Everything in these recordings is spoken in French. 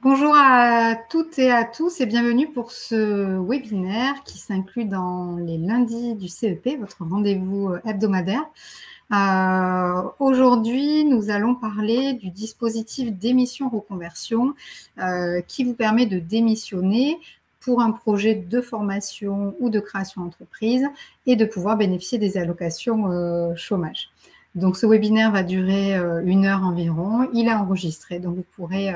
Bonjour à toutes et à tous et bienvenue pour ce webinaire qui s'inclut dans les lundis du CEP, votre rendez-vous hebdomadaire. Aujourd'hui, nous allons parler du dispositif démission reconversion qui vous permet de démissionner pour un projet de formation ou de création d'entreprise et de pouvoir bénéficier des allocations chômage. Donc, ce webinaire va durer 1 heure environ. Il est enregistré, donc vous pourrez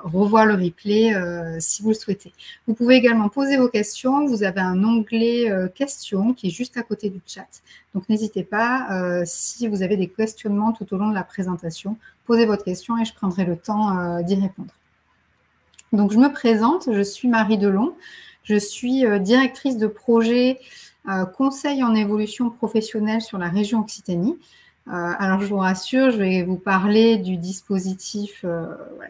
revoir le replay si vous le souhaitez. Vous pouvez également poser vos questions. Vous avez un onglet questions qui est juste à côté du chat. Donc, n'hésitez pas, si vous avez des questionnements tout au long de la présentation, posez votre question et je prendrai le temps d'y répondre. Donc, je me présente, je suis Marie Delon. Je suis directrice de projet conseil en évolution professionnelle sur la région Occitanie. Alors, je vous rassure, je vais vous parler du dispositif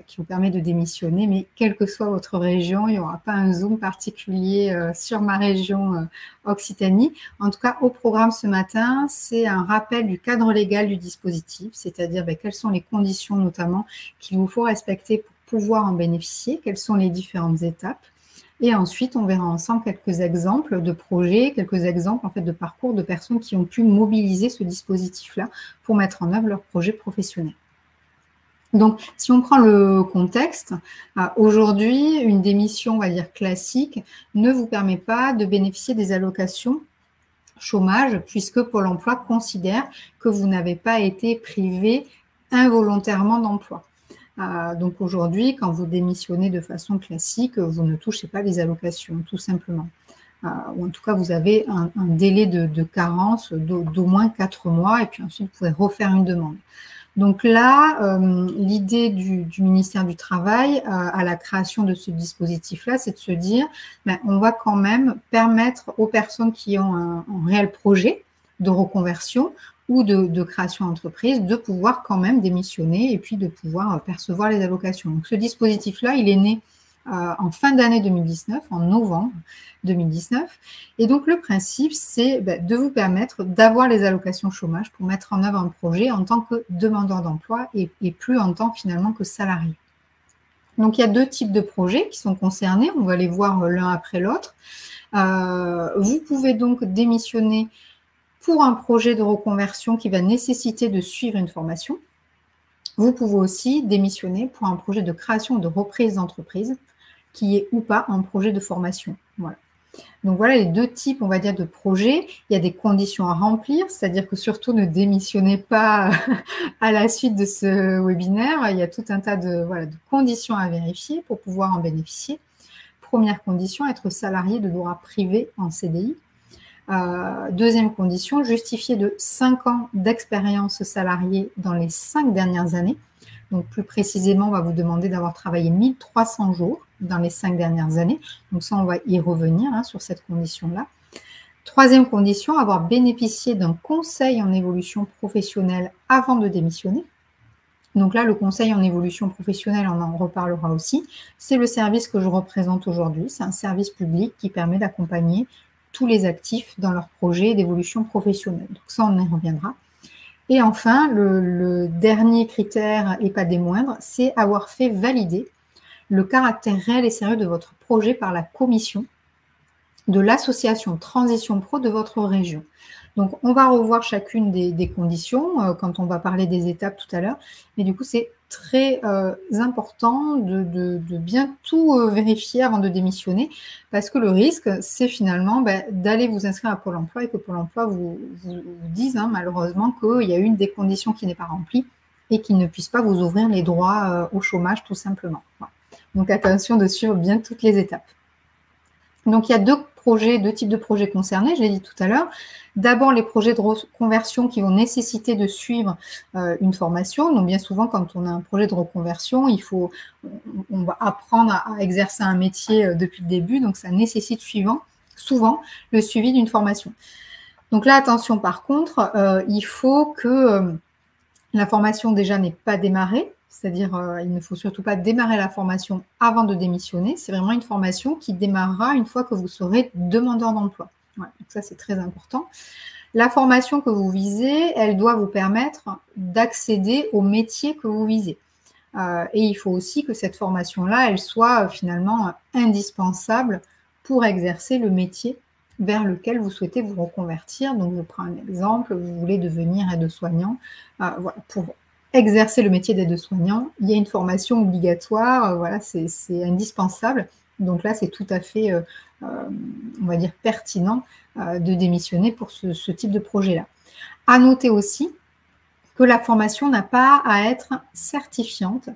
qui vous permet de démissionner, mais quelle que soit votre région, il n'y aura pas un zoom particulier sur ma région Occitanie. En tout cas, au programme ce matin, c'est un rappel du cadre légal du dispositif, c'est-à-dire quelles sont les conditions notamment qu'il vous faut respecter pour pouvoir en bénéficier, quelles sont les différentes étapes. Et ensuite, on verra ensemble quelques exemples de projets, quelques exemples en fait de parcours de personnes qui ont pu mobiliser ce dispositif-là pour mettre en œuvre leur projet professionnel. Donc, si on prend le contexte, aujourd'hui, une démission, on va dire classique, ne vous permet pas de bénéficier des allocations chômage puisque Pôle emploi considère que vous n'avez pas été privé involontairement d'emploi. Donc aujourd'hui, quand vous démissionnez de façon classique, vous ne touchez pas les allocations, tout simplement. Ou en tout cas, vous avez un délai de carence d'au moins 4 mois et puis ensuite, vous pouvez refaire une demande. Donc là, l'idée du ministère du Travail à la création de ce dispositif-là, c'est de se dire, on va quand même permettre aux personnes qui ont un réel projet de reconversion ou de création d'entreprise, de pouvoir quand même démissionner et puis de pouvoir percevoir les allocations. Donc, ce dispositif-là, il est né en fin d'année 2019, en novembre 2019. Et donc, le principe, c'est de vous permettre d'avoir les allocations chômage pour mettre en œuvre un projet en tant que demandeur d'emploi et plus en tant finalement que salarié. Donc, il y a 2 types de projets qui sont concernés. On va les voir l'un après l'autre. Vous pouvez donc démissionner pour un projet de reconversion qui va nécessiter de suivre une formation. Vous pouvez aussi démissionner pour un projet de création ou de reprise d'entreprise qui est ou pas un projet de formation. Voilà. Donc voilà les 2 types, on va dire, de projets. Il y a des conditions à remplir, c'est-à-dire que surtout ne démissionnez pas à la suite de ce webinaire. Il y a tout un tas de conditions à vérifier pour pouvoir en bénéficier. Première condition, être salarié de droit privé en CDI. Deuxième condition, justifier de 5 ans d'expérience salariée dans les 5 dernières années. Donc, plus précisément, on va vous demander d'avoir travaillé 1300 jours dans les 5 dernières années. Donc, ça, on va y revenir sur cette condition-là. Troisième condition, avoir bénéficié d'un conseil en évolution professionnelle avant de démissionner. Donc là, le conseil en évolution professionnelle, on en reparlera aussi. C'est le service que je représente aujourd'hui. C'est un service public qui permet d'accompagner tous les actifs dans leur projet d'évolution professionnelle. Donc ça, on y reviendra. Et enfin, le dernier critère, et pas des moindres, c'est avoir fait valider le caractère réel et sérieux de votre projet par la commission de l'association Transition Pro de votre région. Donc, on va revoir chacune des conditions quand on va parler des étapes tout à l'heure. Mais du coup, c'est très important de bien tout vérifier avant de démissionner parce que le risque, c'est finalement d'aller vous inscrire à Pôle emploi et que Pôle emploi vous dise malheureusement qu'il y a une des conditions qui n'est pas remplie et qu'il ne puisse pas vous ouvrir les droits au chômage tout simplement. Voilà. Donc, attention de suivre bien toutes les étapes. Donc, il y a 2 types de projets concernés, je l'ai dit tout à l'heure. D'abord, les projets de reconversion qui vont nécessiter de suivre une formation. Donc, bien souvent, quand on a un projet de reconversion, on va apprendre à exercer un métier depuis le début. Donc, ça nécessite souvent le suivi d'une formation. Donc là, attention, par contre, il faut que la formation déjà n'ait pas démarré. C'est-à-dire, il ne faut surtout pas démarrer la formation avant de démissionner. C'est vraiment une formation qui démarrera une fois que vous serez demandeur d'emploi. Voilà, donc ça, c'est très important. La formation que vous visez, elle doit vous permettre d'accéder au métier que vous visez. Et il faut aussi que cette formation-là, elle soit finalement indispensable pour exercer le métier vers lequel vous souhaitez vous reconvertir. Donc, je prends un exemple, vous voulez devenir aide-soignant. Voilà, pour exercer le métier d'aide-soignant, il y a une formation obligatoire, voilà, c'est indispensable. Donc là, c'est tout à fait, on va dire, pertinent de démissionner pour ce type de projet-là. À noter aussi que la formation n'a pas à être certifiante.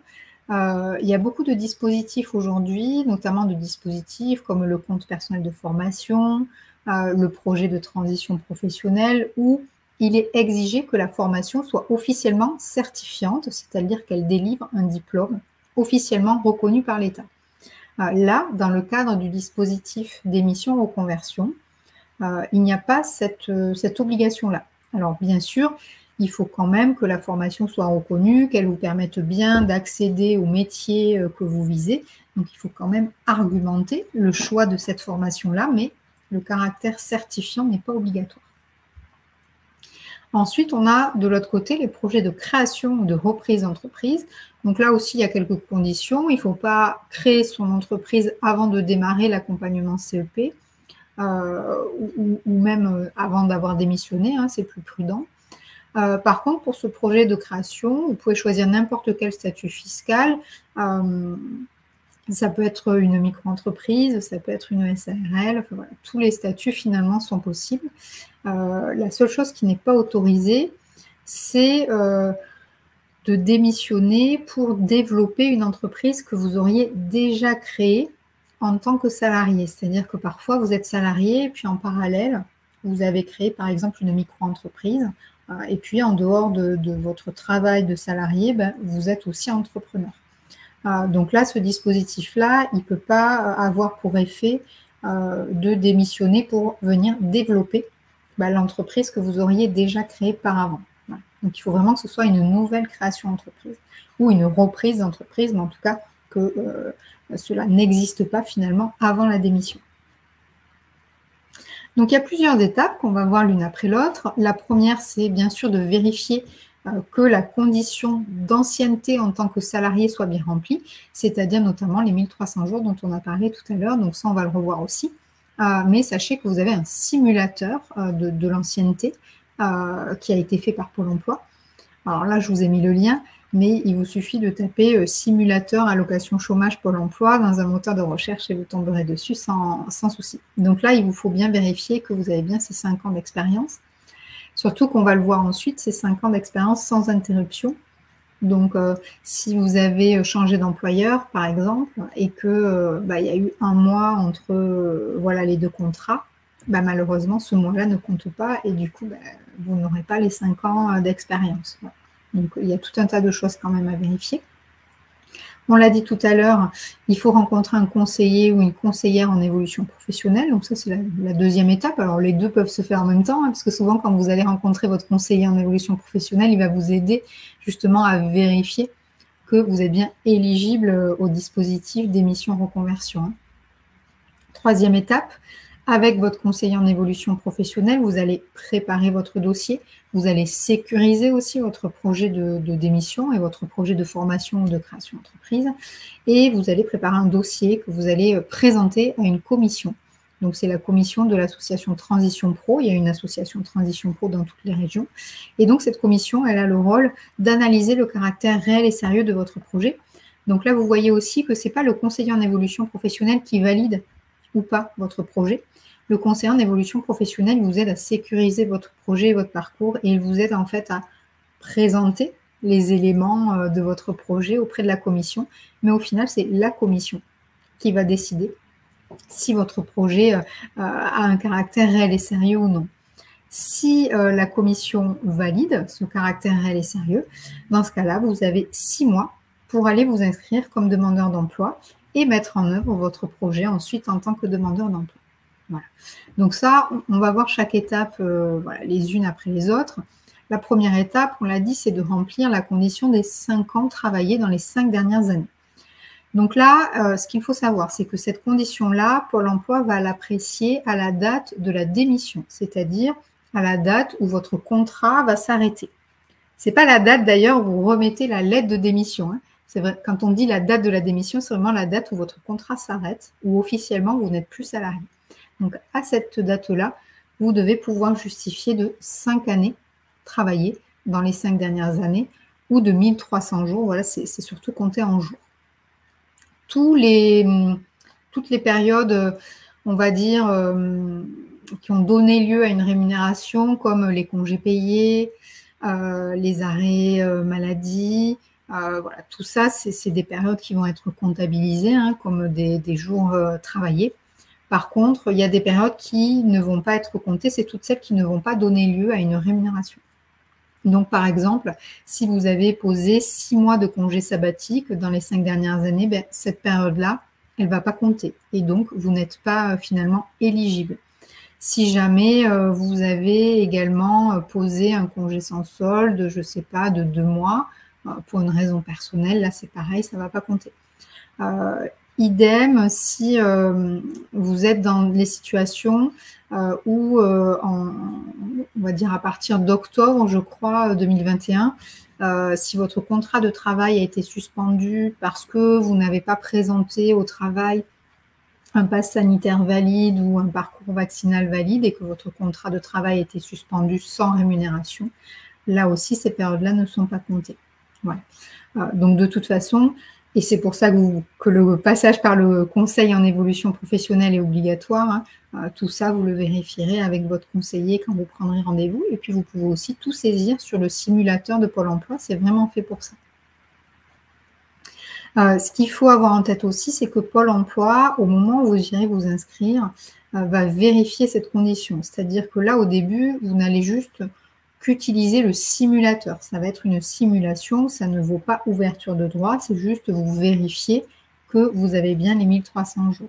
Il y a beaucoup de dispositifs aujourd'hui, notamment de dispositifs comme le compte personnel de formation, le projet de transition professionnelle, où il est exigé que la formation soit officiellement certifiante, c'est-à-dire qu'elle délivre un diplôme officiellement reconnu par l'État. Là, dans le cadre du dispositif d'émission reconversion, il n'y a pas cette obligation-là. Alors, bien sûr, il faut quand même que la formation soit reconnue, qu'elle vous permette bien d'accéder au métier que vous visez. Donc, il faut quand même argumenter le choix de cette formation-là, mais le caractère certifiant n'est pas obligatoire. Ensuite, on a de l'autre côté les projets de création ou de reprise d'entreprise. Donc là aussi, il y a quelques conditions. Il ne faut pas créer son entreprise avant de démarrer l'accompagnement CEP ou même avant d'avoir démissionné, hein, c'est plus prudent. Par contre, pour ce projet de création, vous pouvez choisir n'importe quel statut fiscal. Ça peut être une micro-entreprise, ça peut être une SARL, enfin, voilà, tous les statuts finalement sont possibles. La seule chose qui n'est pas autorisée, c'est de démissionner pour développer une entreprise que vous auriez déjà créée en tant que salarié. C'est-à-dire que parfois, vous êtes salarié, et puis en parallèle, vous avez créé par exemple une micro-entreprise, et puis en dehors de votre travail de salarié, ben, vous êtes aussi entrepreneur. Donc là, ce dispositif-là, il ne peut pas avoir pour effet de démissionner pour venir développer l'entreprise que vous auriez déjà créée par avant. Voilà. Donc il faut vraiment que ce soit une nouvelle création d'entreprise ou une reprise d'entreprise, mais en tout cas que cela n'existe pas finalement avant la démission. Donc il y a plusieurs étapes qu'on va voir l'une après l'autre. La première, c'est bien sûr de vérifier que la condition d'ancienneté en tant que salarié soit bien remplie, c'est-à-dire notamment les 1300 jours dont on a parlé tout à l'heure, donc ça on va le revoir aussi. Mais sachez que vous avez un simulateur de l'ancienneté qui a été fait par Pôle emploi. Alors là, je vous ai mis le lien, mais il vous suffit de taper simulateur allocation chômage Pôle emploi dans un moteur de recherche et vous tomberez dessus sans souci. Donc là, il vous faut bien vérifier que vous avez bien ces 5 ans d'expérience. Surtout qu'on va le voir ensuite, ces 5 ans d'expérience sans interruption. Donc, si vous avez changé d'employeur, par exemple, et que y a eu un mois entre voilà, les deux contrats, malheureusement, ce mois-là ne compte pas et du coup, vous n'aurez pas les 5 ans d'expérience. Voilà. Donc, il y a tout un tas de choses quand même à vérifier. On l'a dit tout à l'heure, il faut rencontrer un conseiller ou une conseillère en évolution professionnelle. Donc ça, c'est la deuxième étape. Alors, les deux peuvent se faire en même temps, hein, parce que souvent, quand vous allez rencontrer votre conseiller en évolution professionnelle, il va vous aider justement à vérifier que vous êtes bien éligible au dispositif d'émission reconversion. Hein. Troisième étape, avec votre conseiller en évolution professionnelle, vous allez préparer votre dossier, vous allez sécuriser aussi votre projet de démission et votre projet de formation ou de création d'entreprise, et vous allez préparer un dossier que vous allez présenter à une commission. Donc, c'est la commission de l'association Transition Pro. Il y a une association Transition Pro dans toutes les régions. Et donc, cette commission, elle a le rôle d'analyser le caractère réel et sérieux de votre projet. Donc là, vous voyez aussi que ce n'est pas le conseiller en évolution professionnelle qui valide ou pas votre projet. Le conseiller en évolution professionnelle vous aide à sécuriser votre projet et votre parcours et il vous aide en fait à présenter les éléments de votre projet auprès de la commission. Mais au final, c'est la commission qui va décider si votre projet a un caractère réel et sérieux ou non. Si la commission valide ce caractère réel et sérieux, dans ce cas-là, vous avez 6 mois pour aller vous inscrire comme demandeur d'emploi et mettre en œuvre votre projet ensuite en tant que demandeur d'emploi. Voilà. Donc ça, on va voir chaque étape voilà, les unes après les autres. La première étape, on l'a dit, c'est de remplir la condition des 5 ans travaillés dans les 5 dernières années. Donc là, ce qu'il faut savoir, c'est que cette condition-là, Pôle emploi va l'apprécier à la date de la démission, c'est-à-dire à la date où votre contrat va s'arrêter. Ce n'est pas la date d'ailleurs où vous remettez la lettre de démission, hein. C'est vrai, quand on dit la date de la démission, c'est vraiment la date où votre contrat s'arrête, où officiellement vous n'êtes plus salarié. Donc à cette date-là, vous devez pouvoir justifier de 5 années travaillées dans les 5 dernières années ou de 1300 jours. Voilà, c'est surtout compté en jours. Toutes les périodes, on va dire, qui ont donné lieu à une rémunération, comme les congés payés, les arrêts maladie, voilà, tout ça, c'est des périodes qui vont être comptabilisées hein, comme des jours travaillés. Par contre, il y a des périodes qui ne vont pas être comptées, c'est toutes celles qui ne vont pas donner lieu à une rémunération. Donc, par exemple, si vous avez posé 6 mois de congé sabbatique dans les 5 dernières années, ben, cette période-là, elle ne va pas compter. Et donc, vous n'êtes pas finalement éligible. Si jamais vous avez également posé un congé sans solde, je ne sais pas, de 2 mois, pour une raison personnelle, là, c'est pareil, ça ne va pas compter. Idem si vous êtes dans les situations où, on va dire à partir d'octobre, je crois, 2021, si votre contrat de travail a été suspendu parce que vous n'avez pas présenté au travail un pass sanitaire valide ou un parcours vaccinal valide et que votre contrat de travail a été suspendu sans rémunération, là aussi, ces périodes-là ne sont pas comptées. Voilà. Donc, de toute façon, et c'est pour ça que le passage par le conseil en évolution professionnelle est obligatoire. Hein. Tout ça, vous le vérifierez avec votre conseiller quand vous prendrez rendez-vous. Et puis, vous pouvez aussi tout saisir sur le simulateur de Pôle emploi. C'est vraiment fait pour ça. Ce qu'il faut avoir en tête aussi, c'est que Pôle emploi, au moment où vous irez vous inscrire, va vérifier cette condition. C'est-à-dire que là, au début, vous n'allez juste qu'utiliser le simulateur. Ça va être une simulation, ça ne vaut pas ouverture de droit, c'est juste vous vérifier que vous avez bien les 1300 jours.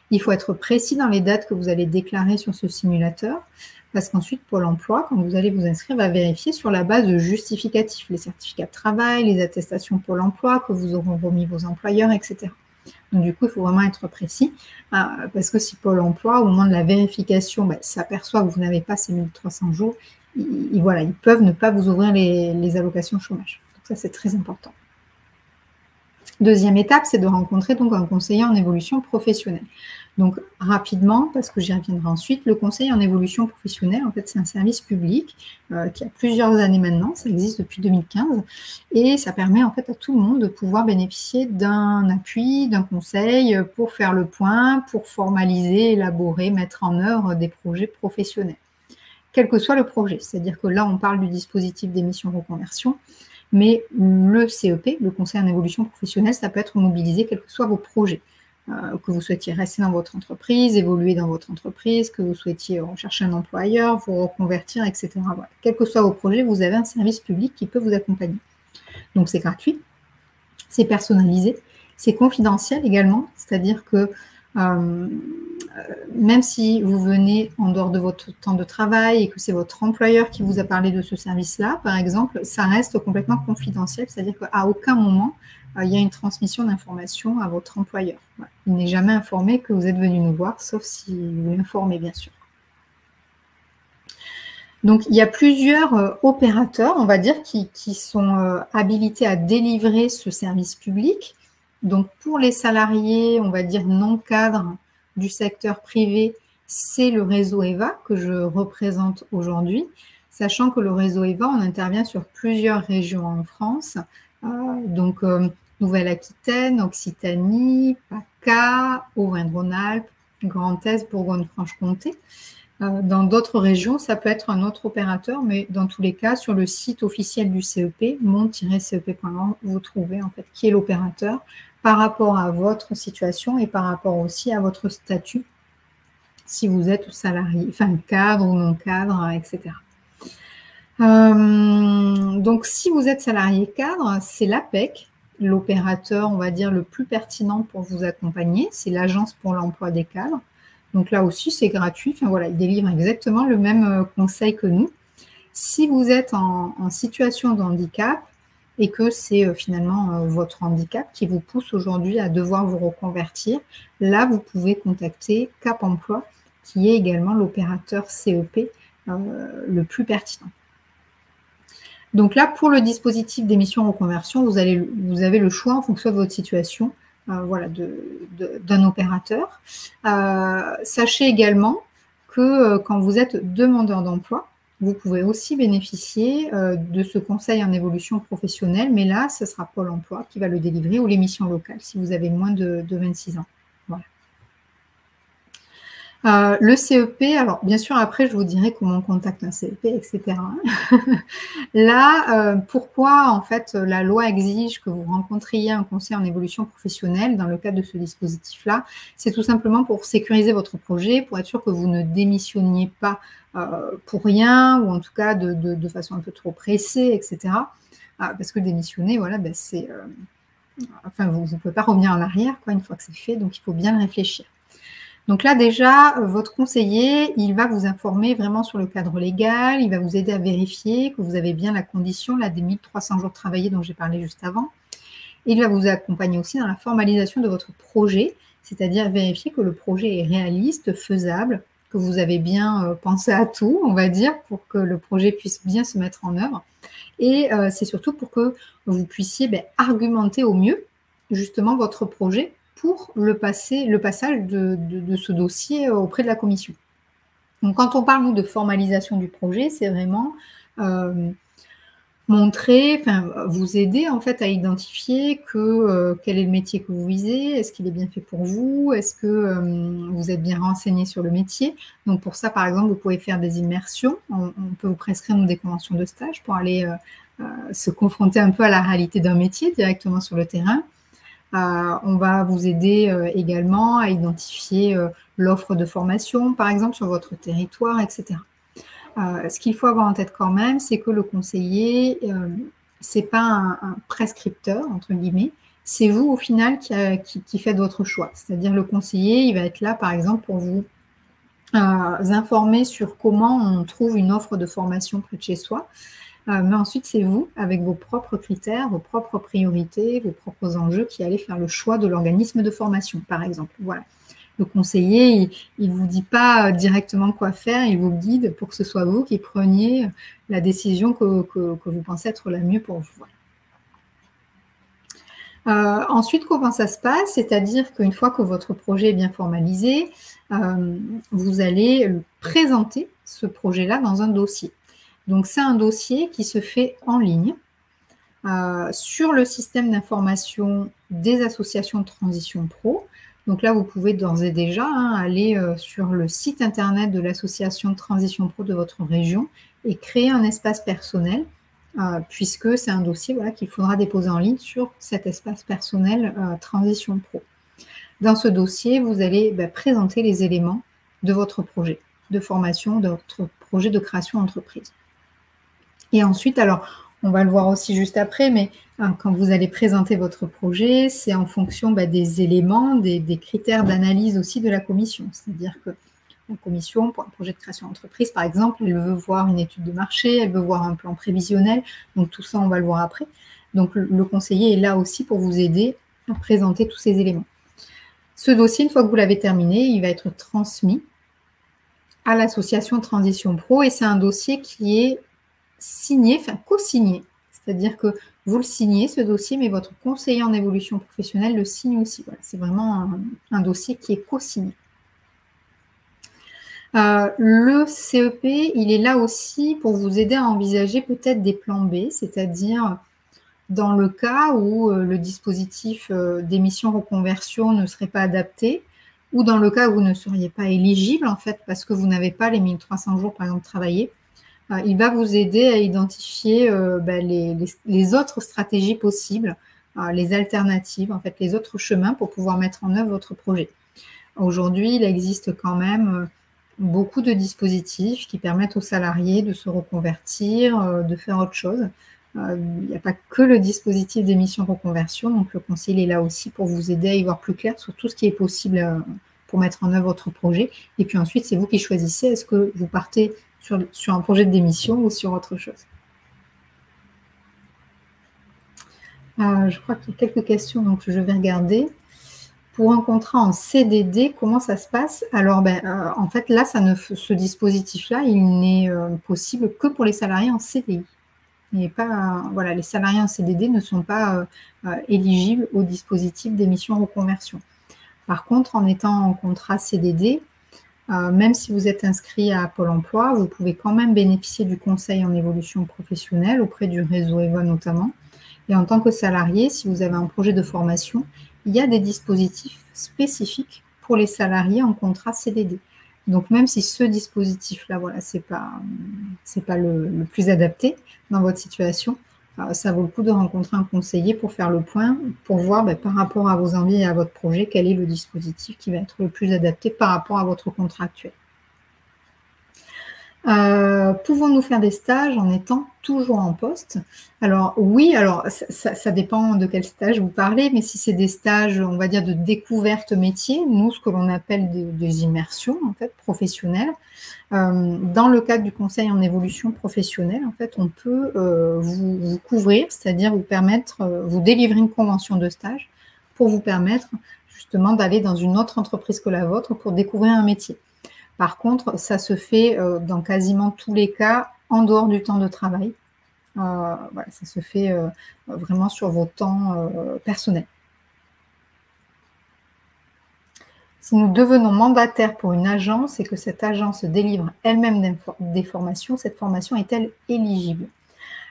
Il faut être précis dans les dates que vous allez déclarer sur ce simulateur, parce qu'ensuite, Pôle emploi, quand vous allez vous inscrire, va vérifier sur la base de justificatifs, les certificats de travail, les attestations Pôle emploi que vous auront remis vos employeurs, etc. Donc, du coup, il faut vraiment être précis, parce que si Pôle emploi, au moment de la vérification, s'aperçoit que vous n'avez pas ces 1300 jours, voilà, ils peuvent ne pas vous ouvrir les allocations chômage. Donc ça, c'est très important. Deuxième étape, c'est de rencontrer donc un conseiller en évolution professionnelle. Donc rapidement, parce que j'y reviendrai ensuite, le conseiller en évolution professionnelle, en fait, c'est un service public qui a plusieurs années maintenant, ça existe depuis 2015, et ça permet en fait à tout le monde de pouvoir bénéficier d'un appui, d'un conseil pour faire le point, pour formaliser, élaborer, mettre en œuvre des projets professionnels. Quel que soit le projet. C'est-à-dire que là, on parle du dispositif d'émission reconversion, mais le CEP, le conseil en évolution professionnelle, ça peut être mobilisé quels que soient vos projets. Que vous souhaitiez rester dans votre entreprise, évoluer dans votre entreprise, que vous souhaitiez rechercher un employeur, vous reconvertir, etc. Voilà. Quels que soient vos projets, vous avez un service public qui peut vous accompagner. Donc, c'est gratuit, c'est personnalisé, c'est confidentiel également, c'est-à-dire que même si vous venez en dehors de votre temps de travail et que c'est votre employeur qui vous a parlé de ce service-là, par exemple, ça reste complètement confidentiel, c'est-à-dire qu'à aucun moment, il y a une transmission d'informations à votre employeur. Voilà. Il n'est jamais informé que vous êtes venu nous voir, sauf si vous l'informez, bien sûr. Donc, il y a plusieurs opérateurs, on va dire, qui sont habilités à délivrer ce service public. Donc, pour les salariés, on va dire non cadres du secteur privé, c'est le réseau EVA que je représente aujourd'hui, sachant que le réseau EVA, on intervient sur plusieurs régions en France, donc Nouvelle-Aquitaine, Occitanie, PACA, Auvergne-Rhône-Alpes, Grand Est, Bourgogne-Franche-Comté. Dans d'autres régions, ça peut être un autre opérateur, mais dans tous les cas, sur le site officiel du CEP, mon-cep.org, vous trouvez en fait qui est l'opérateur par rapport à votre situation et par rapport aussi à votre statut, si vous êtes salarié, enfin cadre ou non cadre, etc. Donc, si vous êtes salarié cadre, c'est l'APEC, l'opérateur, on va dire, le plus pertinent pour vous accompagner. C'est l'Agence pour l'emploi des cadres. Donc là aussi, c'est gratuit. Enfin voilà, ils délivrent exactement le même conseil que nous. Si vous êtes en situation de handicap et que c'est finalement votre handicap qui vous pousse aujourd'hui à devoir vous reconvertir, là, vous pouvez contacter Cap Emploi, qui est également l'opérateur CEP le plus pertinent. Donc là, pour le dispositif d'émission reconversion, vous avez le choix en fonction de votre situation, voilà, d'un opérateur. Sachez également que quand vous êtes demandeur d'emploi, vous pouvez aussi bénéficier de ce conseil en évolution professionnelle, mais là, ce sera Pôle emploi qui va le délivrer ou les missions locales si vous avez moins de 26 ans. Voilà. Le CEP, alors bien sûr, après, je vous dirai comment on contacte un CEP, etc. Là, pourquoi, en fait, la loi exige que vous rencontriez un conseiller en évolution professionnelle dans le cadre de ce dispositif-là? C'est tout simplement pour sécuriser votre projet, pour être sûr que vous ne démissionniez pas pour rien, ou en tout cas de façon un peu trop pressée, etc. Parce que démissionner, voilà, ben, c'est... enfin, vous ne pouvez pas revenir en arrière, quoi, une fois que c'est fait, donc il faut bien le réfléchir. Donc là, déjà, votre conseiller, il va vous informer vraiment sur le cadre légal, il va vous aider à vérifier que vous avez bien la condition là, des 1300 jours travaillés dont j'ai parlé juste avant. Et il va vous accompagner aussi dans la formalisation de votre projet, c'est-à-dire vérifier que le projet est réaliste, faisable, que vous avez bien pensé à tout, on va dire, pour que le projet puisse bien se mettre en œuvre. Et c'est surtout pour que vous puissiez argumenter au mieux, justement, votre projet pour le passage de ce dossier auprès de la commission. Donc, quand on parle, nous, de formalisation du projet, c'est vraiment montrer, vous aider, en fait, à identifier quel est le métier que vous visez, est-ce qu'il est bien fait pour vous, est-ce que vous êtes bien renseigné sur le métier. Donc, pour ça, par exemple, vous pouvez faire des immersions. On peut vous prescrire, nous, des conventions de stage pour aller se confronter un peu à la réalité d'un métier directement sur le terrain. On va vous aider également à identifier l'offre de formation, par exemple, sur votre territoire, etc. Ce qu'il faut avoir en tête quand même, c'est que le conseiller, c'est pas un prescripteur, entre guillemets, c'est vous, au final, qui faites votre choix. C'est-à-dire le conseiller, il va être là, par exemple, pour vous informer sur comment on trouve une offre de formation près de chez soi. Mais ensuite, c'est vous, avec vos propres critères, vos propres priorités, vos propres enjeux, qui allez faire le choix de l'organisme de formation, par exemple. Voilà. Le conseiller, il ne vous dit pas directement quoi faire, il vous guide pour que ce soit vous qui preniez la décision que vous pensez être la mieux pour vous. Voilà. Ensuite, comment ça se passe? C'est-à-dire qu'une fois que votre projet est bien formalisé, vous allez présenter ce projet-là dans un dossier. Donc, c'est un dossier qui se fait en ligne sur le système d'information des associations de transition pro. Donc là, vous pouvez d'ores et déjà aller sur le site internet de l'association de transition pro de votre région et créer un espace personnel, puisque c'est un dossier qu'il faudra déposer en ligne sur cet espace personnel transition pro. Dans ce dossier, vous allez présenter les éléments de votre projet de formation, de votre projet de création d'entreprise. Et ensuite, alors, on va le voir aussi juste après, mais quand vous allez présenter votre projet, c'est en fonction des éléments, des critères d'analyse aussi de la commission. C'est-à-dire que la commission, pour un projet de création d'entreprise, par exemple, elle veut voir une étude de marché, elle veut voir un plan prévisionnel. Donc, tout ça, on va le voir après. Donc, le conseiller est là aussi pour vous aider à présenter tous ces éléments. Ce dossier, une fois que vous l'avez terminé, il va être transmis à l'association Transition Pro et c'est un dossier qui est signé, co-signé. C'est-à-dire que vous le signez, ce dossier, mais votre conseiller en évolution professionnelle le signe aussi. Voilà, c'est vraiment un dossier qui est co-signé. Le CEP, il est là aussi pour vous aider à envisager peut-être des plans B, c'est-à-dire dans le cas où le dispositif d'émission reconversion ne serait pas adapté, ou dans le cas où vous ne seriez pas éligible, en fait, parce que vous n'avez pas les 1300 jours, par exemple, travaillés. Il va vous aider à identifier les autres stratégies possibles, les alternatives, en fait, les autres chemins pour pouvoir mettre en œuvre votre projet. Aujourd'hui, il existe quand même beaucoup de dispositifs qui permettent aux salariés de se reconvertir, de faire autre chose. Il n'y a pas que le dispositif d'émission reconversion, donc le conseiller est là aussi pour vous aider à y voir plus clair sur tout ce qui est possible pour mettre en œuvre votre projet. Et puis ensuite, c'est vous qui choisissez, est-ce que vous partez sur un projet de démission ou sur autre chose. Je crois qu'il y a quelques questions, donc je vais regarder. Pour un contrat en CDD, comment ça se passe? Alors, en fait, là, ce dispositif-là, il n'est possible que pour les salariés en CDI. Et pas, voilà, les salariés en CDD ne sont pas éligibles au dispositif d'émission reconversion. Par contre, en étant en contrat CDD, même si vous êtes inscrit à Pôle emploi, vous pouvez quand même bénéficier du conseil en évolution professionnelle auprès du réseau EVA notamment. Et en tant que salarié, si vous avez un projet de formation, il y a des dispositifs spécifiques pour les salariés en contrat CDD. Donc même si ce dispositif-là, voilà, c'est pas le plus adapté dans votre situation, ça vaut le coup de rencontrer un conseiller pour faire le point, pour voir par rapport à vos envies et à votre projet, quel est le dispositif qui va être le plus adapté par rapport à votre contrat actuel. Pouvons-nous faire des stages en étant toujours en poste? Alors oui, alors ça dépend de quel stage vous parlez, mais si c'est des stages, on va dire, de découverte métier, nous, ce que l'on appelle des immersions, en fait, professionnelles, dans le cadre du conseil en évolution professionnelle, en fait, on peut vous couvrir, c'est-à-dire vous permettre, vous délivrer une convention de stage pour vous permettre justement d'aller dans une autre entreprise que la vôtre pour découvrir un métier. Par contre, ça se fait dans quasiment tous les cas en dehors du temps de travail. Voilà, ça se fait vraiment sur vos temps personnels. Si nous devenons mandataires pour une agence et que cette agence délivre elle-même des formations, cette formation est-elle éligible?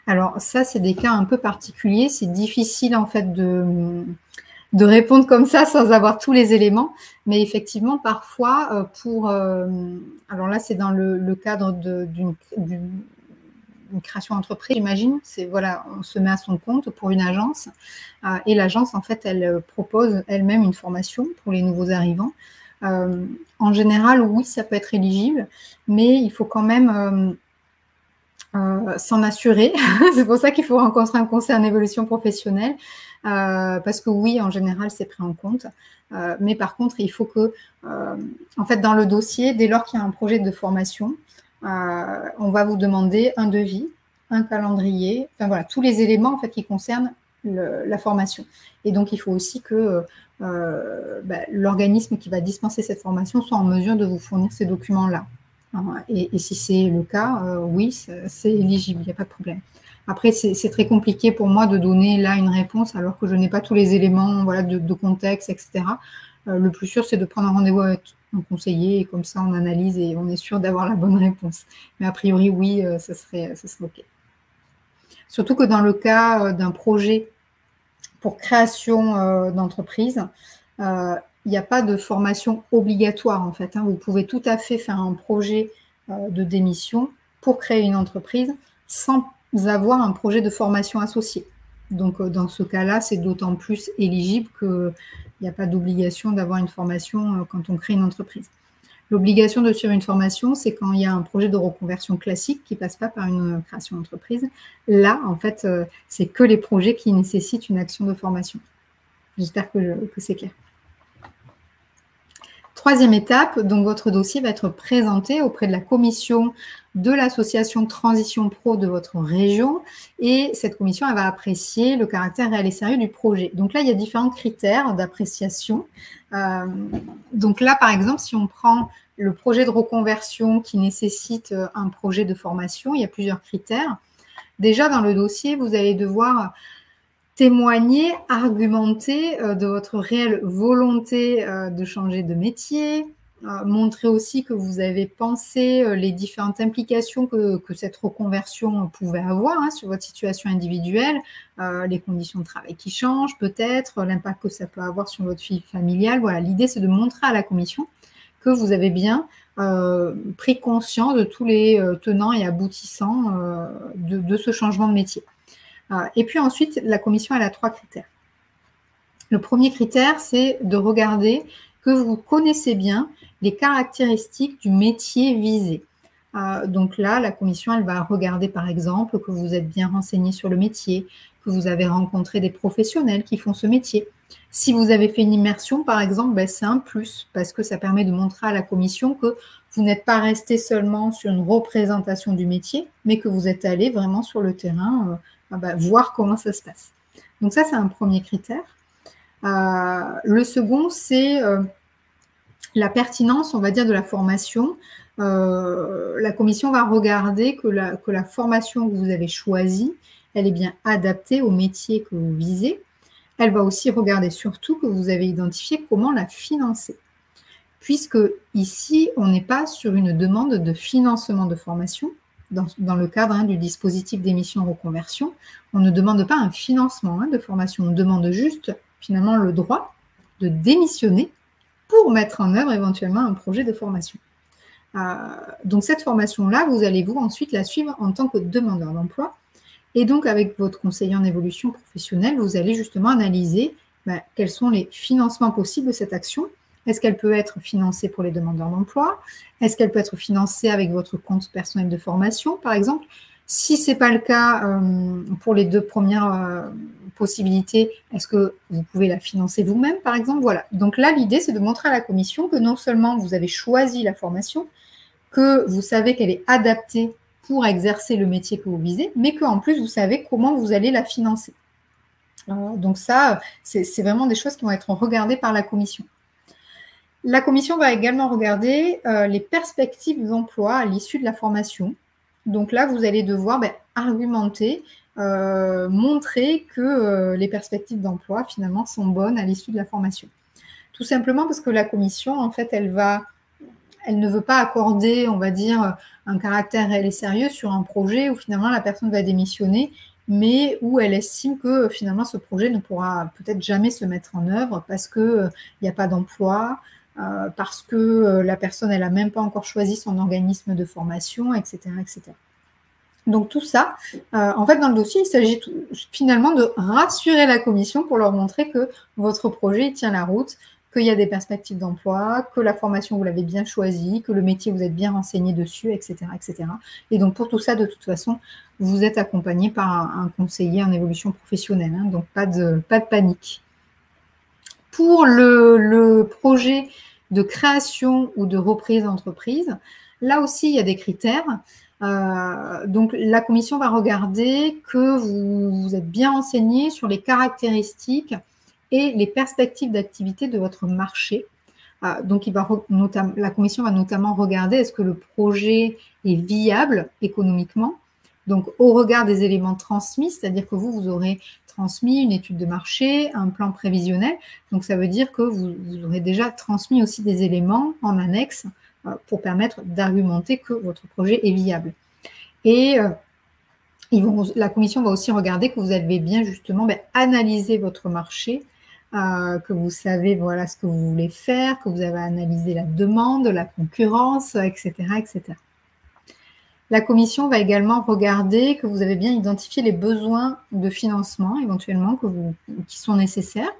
Alors ça, c'est des cas un peu particuliers. C'est difficile en fait de répondre comme ça sans avoir tous les éléments. Mais effectivement, parfois, alors là, c'est dans le cadre d'une création d'entreprise, j'imagine. C'est, voilà, on se met à son compte pour une agence. Et l'agence, en fait, elle propose elle-même une formation pour les nouveaux arrivants. En général, oui, ça peut être éligible, mais il faut quand même s'en assurer. C'est pour ça qu'il faut rencontrer un conseiller en évolution professionnelle, parce que oui, en général, c'est pris en compte. Mais par contre, il faut que, en fait, dans le dossier, dès lors qu'il y a un projet de formation, on va vous demander un devis, un calendrier, enfin voilà, tous les éléments en fait qui concernent la formation. Et donc, il faut aussi que l'organisme qui va dispenser cette formation soit en mesure de vous fournir ces documents-là. Et si c'est le cas, oui, c'est éligible, il n'y a pas de problème. Après, c'est très compliqué pour moi de donner là une réponse alors que je n'ai pas tous les éléments, voilà, de contexte, etc. Le plus sûr, c'est de prendre un rendez-vous avec un conseiller et comme ça, on analyse et on est sûr d'avoir la bonne réponse. Mais a priori, oui, ça serait OK. Surtout que dans le cas d'un projet pour création d'entreprise, il n'y a pas de formation obligatoire en fait. Vous pouvez tout à fait faire un projet de démission pour créer une entreprise sans avoir un projet de formation associé. Donc dans ce cas-là, c'est d'autant plus éligible qu'il n'y a pas d'obligation d'avoir une formation quand on crée une entreprise. L'obligation de suivre une formation, c'est quand il y a un projet de reconversion classique qui ne passe pas par une création d'entreprise. Là, en fait, c'est que les projets qui nécessitent une action de formation. J'espère que c'est clair. Troisième étape, donc votre dossier va être présenté auprès de la commission de l'association Transition Pro de votre région et cette commission elle va apprécier le caractère réel et sérieux du projet. Donc là, il y a différents critères d'appréciation. Donc là, par exemple, si on prend le projet de reconversion qui nécessite un projet de formation, il y a plusieurs critères. Déjà, dans le dossier, vous allez devoir témoigner, argumenter de votre réelle volonté de changer de métier, montrer aussi que vous avez pensé les différentes implications que cette reconversion pouvait avoir sur votre situation individuelle, les conditions de travail qui changent peut-être, l'impact que ça peut avoir sur votre vie familiale. Voilà, l'idée c'est de montrer à la commission que vous avez bien pris conscience de tous les tenants et aboutissants de ce changement de métier. Et puis ensuite, la commission elle a 3 critères. Le premier critère, c'est de regarder que vous connaissez bien les caractéristiques du métier visé. Donc là, la commission elle va regarder par exemple que vous êtes bien renseigné sur le métier, que vous avez rencontré des professionnels qui font ce métier. Si vous avez fait une immersion, par exemple, c'est un plus parce que ça permet de montrer à la commission que vous n'êtes pas resté seulement sur une représentation du métier, mais que vous êtes allé vraiment sur le terrain voir comment ça se passe. Donc ça, c'est un premier critère. Le second, c'est la pertinence, on va dire, de la formation, la commission va regarder que la formation que vous avez choisie, elle est bien adaptée au métier que vous visez. Elle va aussi regarder surtout que vous avez identifié comment la financer. Puisque ici, on n'est pas sur une demande de financement de formation, dans le cadre du dispositif d'émission reconversion, on ne demande pas un financement de formation, on demande juste finalement le droit de démissionner pour mettre en œuvre éventuellement un projet de formation. Donc cette formation-là, vous allez ensuite la suivre en tant que demandeur d'emploi. Et donc avec votre conseiller en évolution professionnelle, vous allez justement analyser quels sont les financements possibles de cette action. Est-ce qu'elle peut être financée pour les demandeurs d'emploi? Est-ce qu'elle peut être financée avec votre compte personnel de formation, par exemple? Si ce n'est pas le cas pour les 2 premières possibilités, est-ce que vous pouvez la financer vous-même, par exemple? Voilà. Donc là, l'idée, c'est de montrer à la commission que non seulement vous avez choisi la formation, que vous savez qu'elle est adaptée pour exercer le métier que vous visez, mais qu'en plus, vous savez comment vous allez la financer. Donc ça, c'est vraiment des choses qui vont être regardées par la commission. La commission va également regarder les perspectives d'emploi à l'issue de la formation. Donc là, vous allez devoir argumenter, montrer que les perspectives d'emploi, finalement, sont bonnes à l'issue de la formation. Tout simplement parce que la commission, en fait, elle ne veut pas accorder, on va dire, un caractère réel et sérieux sur un projet où finalement la personne va démissionner, mais où elle estime que finalement ce projet ne pourra peut-être jamais se mettre en œuvre parce qu'il n'y a pas d'emploi, parce que la personne, elle n'a même pas encore choisi son organisme de formation, etc. etc. Donc tout ça, en fait, dans le dossier, il s'agit finalement de rassurer la commission pour leur montrer que votre projet tient la route, qu'il y a des perspectives d'emploi, que la formation, vous l'avez bien choisie, que le métier, vous êtes bien renseigné dessus, etc., etc. Et donc, pour tout ça, de toute façon, vous êtes accompagné par un conseiller en évolution professionnelle, donc pas de panique. Pour le projet de création ou de reprise d'entreprise, là aussi, il y a des critères. Donc, la commission va regarder que vous êtes bien renseigné sur les caractéristiques et les perspectives d'activité de votre marché. Donc, la commission va notamment regarder est-ce que le projet est viable économiquement. Donc, au regard des éléments transmis, c'est-à-dire que vous aurez transmis une étude de marché, un plan prévisionnel. Donc, ça veut dire que vous aurez déjà transmis aussi des éléments en annexe pour permettre d'argumenter que votre projet est viable. Et la commission va aussi regarder que vous avez bien justement analysé votre marché, que vous savez voilà ce que vous voulez faire, que vous avez analysé la demande, la concurrence, etc., etc. La commission va également regarder que vous avez bien identifié les besoins de financement éventuellement qui sont nécessaires.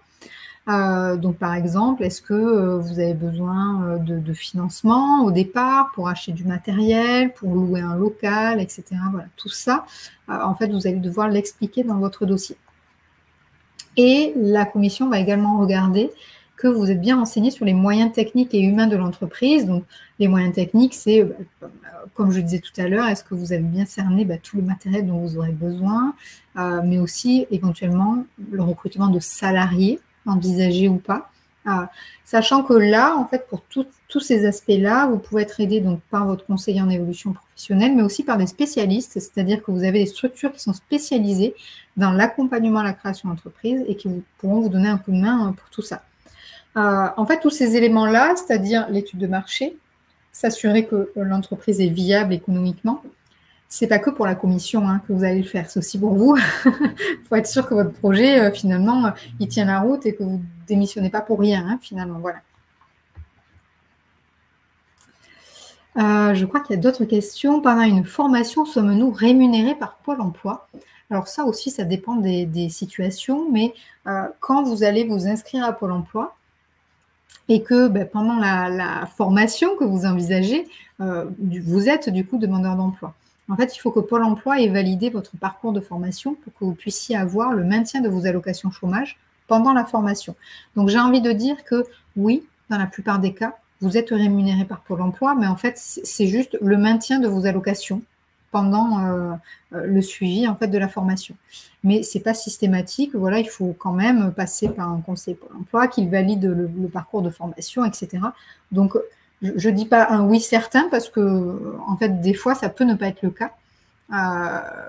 Donc, par exemple, est-ce que vous avez besoin de financement au départ pour acheter du matériel, pour louer un local, etc. Voilà, tout ça, en fait, vous allez devoir l'expliquer dans votre dossier. Et la commission va également regarder que vous êtes bien renseigné sur les moyens techniques et humains de l'entreprise. Donc, les moyens techniques, c'est, comme je disais tout à l'heure, est-ce que vous avez bien cerné tout le matériel dont vous aurez besoin, mais aussi éventuellement le recrutement de salariés, envisagé ou pas. Sachant que là, en fait, pour tous ces aspects-là, vous pouvez être aidé donc, par votre conseiller en évolution professionnelle, mais aussi par des spécialistes, c'est-à-dire que vous avez des structures qui sont spécialisées dans l'accompagnement à la création d'entreprise et qui pourront vous donner un coup de main pour tout ça. En fait, tous ces éléments-là, c'est-à-dire l'étude de marché, s'assurer que l'entreprise est viable économiquement, c'est pas que pour la commission que vous allez le faire, c'est aussi pour vous. Il faut être sûr que votre projet, finalement, il tient la route et que vous ne démissionnez pas pour rien, finalement. Voilà. Je crois qu'il y a d'autres questions. Pendant une formation, sommes-nous rémunérés par Pôle emploi? Alors ça aussi, ça dépend des situations, mais quand vous allez vous inscrire à Pôle emploi, et que pendant la formation que vous envisagez, vous êtes du coup demandeur d'emploi. En fait, il faut que Pôle emploi ait validé votre parcours de formation pour que vous puissiez avoir le maintien de vos allocations chômage pendant la formation. Donc, j'ai envie de dire que oui, dans la plupart des cas, vous êtes rémunéré par Pôle emploi, mais en fait, c'est juste le maintien de vos allocations pendant le suivi en fait, de la formation. Mais ce n'est pas systématique. Voilà, il faut quand même passer par un conseiller Pôle emploi qui valide le parcours de formation, etc. Donc, je ne dis pas un oui certain parce que, en fait, des fois, ça peut ne pas être le cas,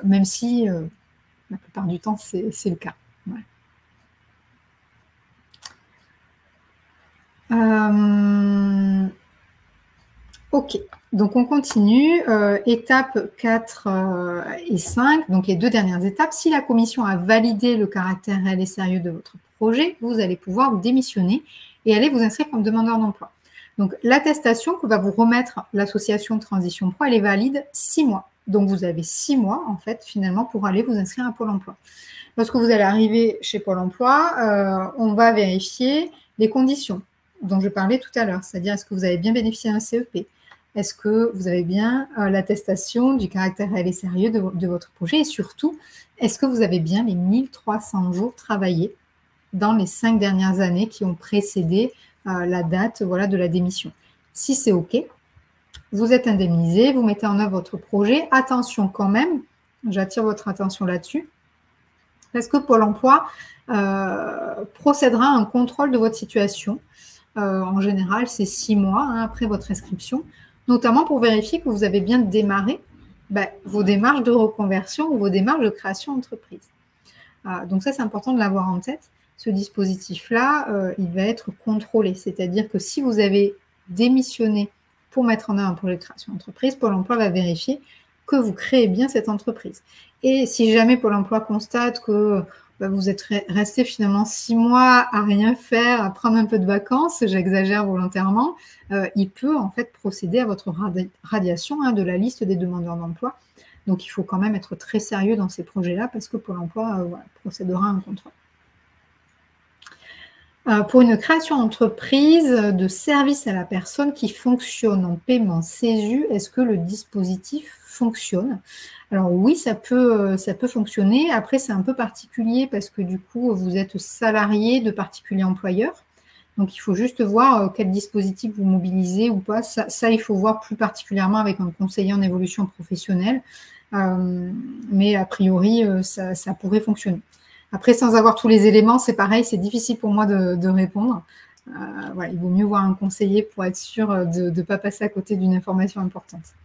même si la plupart du temps, c'est le cas. Ouais. Ok, donc on continue. Étapes 4 et 5, donc les 2 dernières étapes. Si la commission a validé le caractère réel et sérieux de votre projet, vous allez pouvoir démissionner et aller vous inscrire comme demandeur d'emploi. Donc l'attestation que va vous remettre l'association Transition Pro, elle est valide 6 mois. Donc vous avez 6 mois, en fait, finalement, pour aller vous inscrire à Pôle emploi. Lorsque vous allez arriver chez Pôle emploi, on va vérifier les conditions dont je parlais tout à l'heure, c'est-à-dire est-ce que vous avez bien bénéficié d'un CEP? Est-ce que vous avez bien l'attestation du caractère réel et sérieux de votre projet? Et surtout, est-ce que vous avez bien les 1300 jours travaillés dans les 5 dernières années qui ont précédé la date de la démission? Si c'est OK, vous êtes indemnisé, vous mettez en œuvre votre projet. Attention quand même, j'attire votre attention là-dessus, parce que Pôle emploi procédera à un contrôle de votre situation. En général, c'est 6 mois après votre inscription, notamment pour vérifier que vous avez bien démarré vos démarches de reconversion ou vos démarches de création d'entreprise. Donc ça, c'est important de l'avoir en tête. Ce dispositif-là, il va être contrôlé, c'est-à-dire que si vous avez démissionné pour mettre en œuvre un projet de création d'entreprise, Pôle emploi va vérifier que vous créez bien cette entreprise. Et si jamais Pôle emploi constate que vous êtes resté finalement 6 mois à rien faire, à prendre un peu de vacances, j'exagère volontairement, il peut en fait procéder à votre radiation de la liste des demandeurs d'emploi. Donc il faut quand même être très sérieux dans ces projets-là parce que Pôle emploi procédera à un contrôle. Pour une création d'entreprise de service à la personne qui fonctionne en paiement CESU, est-ce que le dispositif fonctionne? Alors oui, ça peut fonctionner. Après, c'est un peu particulier parce que du coup, vous êtes salarié de particulier employeur. Donc, il faut juste voir quel dispositif vous mobilisez ou pas. Ça, il faut voir plus particulièrement avec un conseiller en évolution professionnelle. Mais a priori, ça pourrait fonctionner. Après, sans avoir tous les éléments, c'est pareil, c'est difficile pour moi de répondre. Il vaut mieux voir un conseiller pour être sûr de ne pas passer à côté d'une information importante.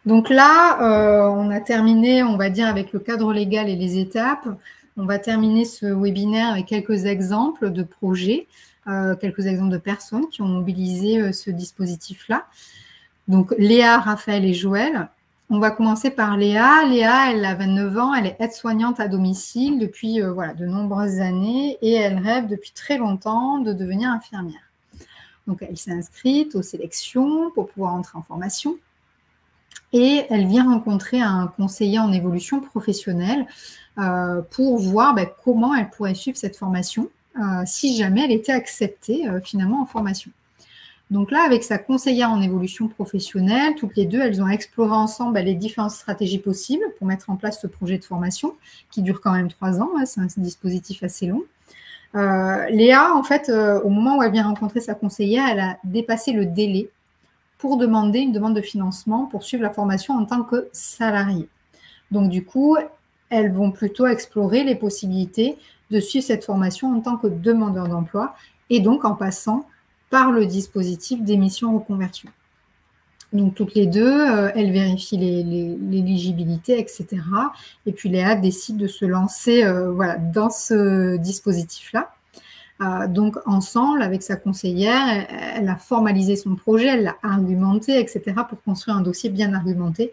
Donc là, on a terminé, on va dire, avec le cadre légal et les étapes. On va terminer ce webinaire avec quelques exemples de projets, quelques exemples de personnes qui ont mobilisé ce dispositif-là. Donc, Léa, Raphaël et Joël. On va commencer par Léa. Léa, elle a 29 ans, elle est aide-soignante à domicile depuis de nombreuses années et elle rêve depuis très longtemps de devenir infirmière. Donc, elle s'est inscrite aux sélections pour pouvoir entrer en formation et elle vient rencontrer un conseiller en évolution professionnelle pour voir comment elle pourrait suivre cette formation si jamais elle était acceptée finalement en formation. Donc là, avec sa conseillère en évolution professionnelle, toutes les deux, elles ont exploré ensemble les différentes stratégies possibles pour mettre en place ce projet de formation qui dure quand même 3 ans. C'est un dispositif assez long. Léa, en fait, au moment où elle vient rencontrer sa conseillère, elle a dépassé le délai pour demander une demande de financement pour suivre la formation en tant que salariée. Donc du coup, elles vont plutôt explorer les possibilités de suivre cette formation en tant que demandeur d'emploi et donc en passant par le dispositif d'émission reconversion. Donc, toutes les deux, elles vérifient l'éligibilité, etc. Et puis, Léa décide de se lancer dans ce dispositif-là. Donc, ensemble, avec sa conseillère, elle a formalisé son projet, elle l'a argumenté, etc. pour construire un dossier bien argumenté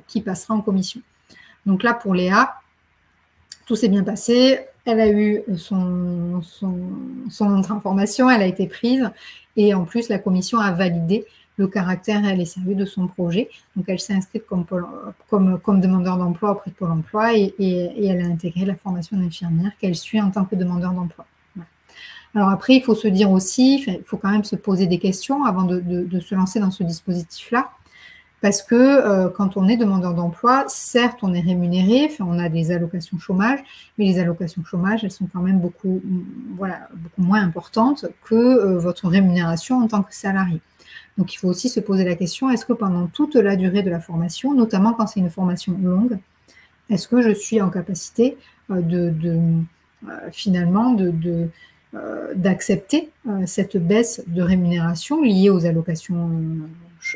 qui passera en commission. Donc là, pour Léa, tout s'est bien passé. Elle a eu son entrée en formation, elle a été prise et en plus, la commission a validé le caractère réel et sérieux de son projet. Donc, elle s'est inscrite comme demandeur d'emploi auprès de Pôle emploi et elle a intégré la formation d'infirmière qu'elle suit en tant que demandeur d'emploi. Voilà. Alors après, il faut se dire aussi, il faut quand même se poser des questions avant de se lancer dans ce dispositif-là. Parce que quand on est demandeur d'emploi, certes, on est rémunéré, on a des allocations chômage, mais les allocations chômage, elles sont quand même beaucoup moins importantes que votre rémunération en tant que salarié. Donc, il faut aussi se poser la question, est-ce que pendant toute la durée de la formation, notamment quand c'est une formation longue, est-ce que je suis en capacité finalement d'accepter cette baisse de rémunération liée aux allocations,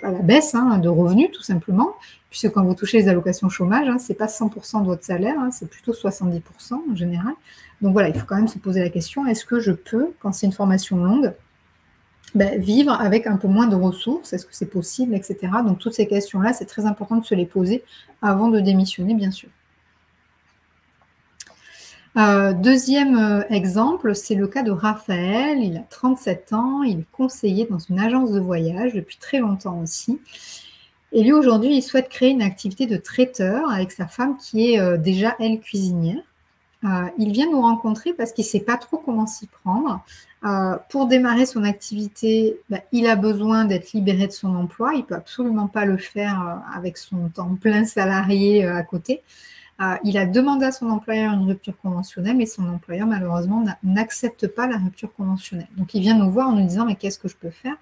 à la baisse de revenus tout simplement, puisque quand vous touchez les allocations chômage, ce n'est pas 100% de votre salaire, c'est plutôt 70% en général. Donc voilà, il faut quand même se poser la question, est-ce que je peux, quand c'est une formation longue, vivre avec un peu moins de ressources, est-ce que c'est possible, etc. Donc toutes ces questions-là, c'est très important de se les poser avant de démissionner, bien sûr. Deuxième exemple, c'est le cas de Raphaël. Il a 37 ans, il est conseiller dans une agence de voyage depuis très longtemps aussi. Et lui, aujourd'hui, il souhaite créer une activité de traiteur avec sa femme qui est déjà, elle, cuisinière. Il vient nous rencontrer parce qu'il ne sait pas trop comment s'y prendre. Pour démarrer son activité, il a besoin d'être libéré de son emploi. Il ne peut absolument pas le faire avec son temps plein salarié à côté. Il a demandé à son employeur une rupture conventionnelle, mais son employeur, malheureusement, n'accepte pas la rupture conventionnelle. Donc, il vient nous voir en nous disant, mais qu'est-ce que je peux faire?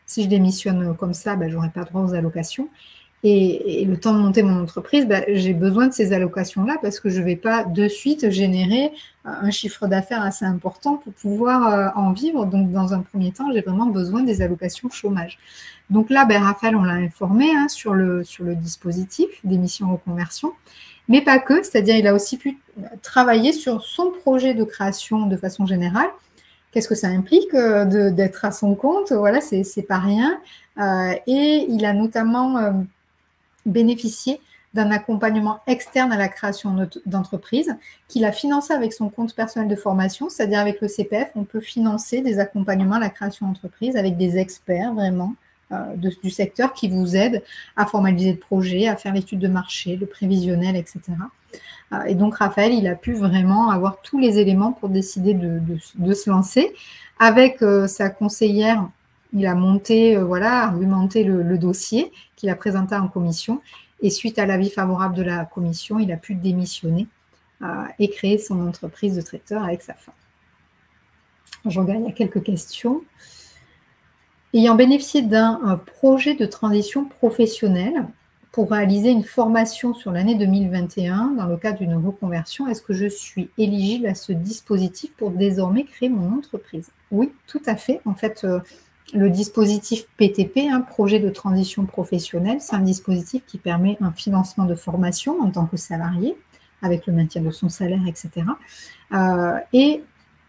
Si je démissionne comme ça, je n'aurai pas droit aux allocations. Et le temps de monter mon entreprise, j'ai besoin de ces allocations-là parce que je ne vais pas de suite générer un chiffre d'affaires assez important pour pouvoir en vivre. Donc, dans un premier temps, j'ai vraiment besoin des allocations chômage. Donc là, Raphaël, on l'a informé sur le dispositif d'émission reconversion. Mais pas que, c'est-à-dire il a aussi pu travailler sur son projet de création de façon générale. Qu'est-ce que ça implique d'être à son compte? Voilà, c'est pas rien. Et il a notamment bénéficié d'un accompagnement externe à la création d'entreprise qu'il a financé avec son compte personnel de formation, c'est-à-dire avec le CPF, on peut financer des accompagnements à la création d'entreprise avec des experts vraiment du secteur qui vous aident à formaliser le projet, à faire l'étude de marché, le prévisionnel, etc. Et donc, Raphaël, il a pu vraiment avoir tous les éléments pour décider de se lancer. Avec sa conseillère, il a monté, argumenté le dossier qu'il a présenté en commission. Et suite à l'avis favorable de la commission, il a pu démissionner et créer son entreprise de traiteur avec sa femme. Je regarde, il y a quelques questions. Ayant bénéficié d'un projet de transition professionnelle pour réaliser une formation sur l'année 2021 dans le cadre d'une reconversion, est-ce que je suis éligible à ce dispositif pour désormais créer mon entreprise? Oui, tout à fait. En fait, le dispositif PTP, projet de transition professionnelle, c'est un dispositif qui permet un financement de formation en tant que salarié, avec le maintien de son salaire, etc.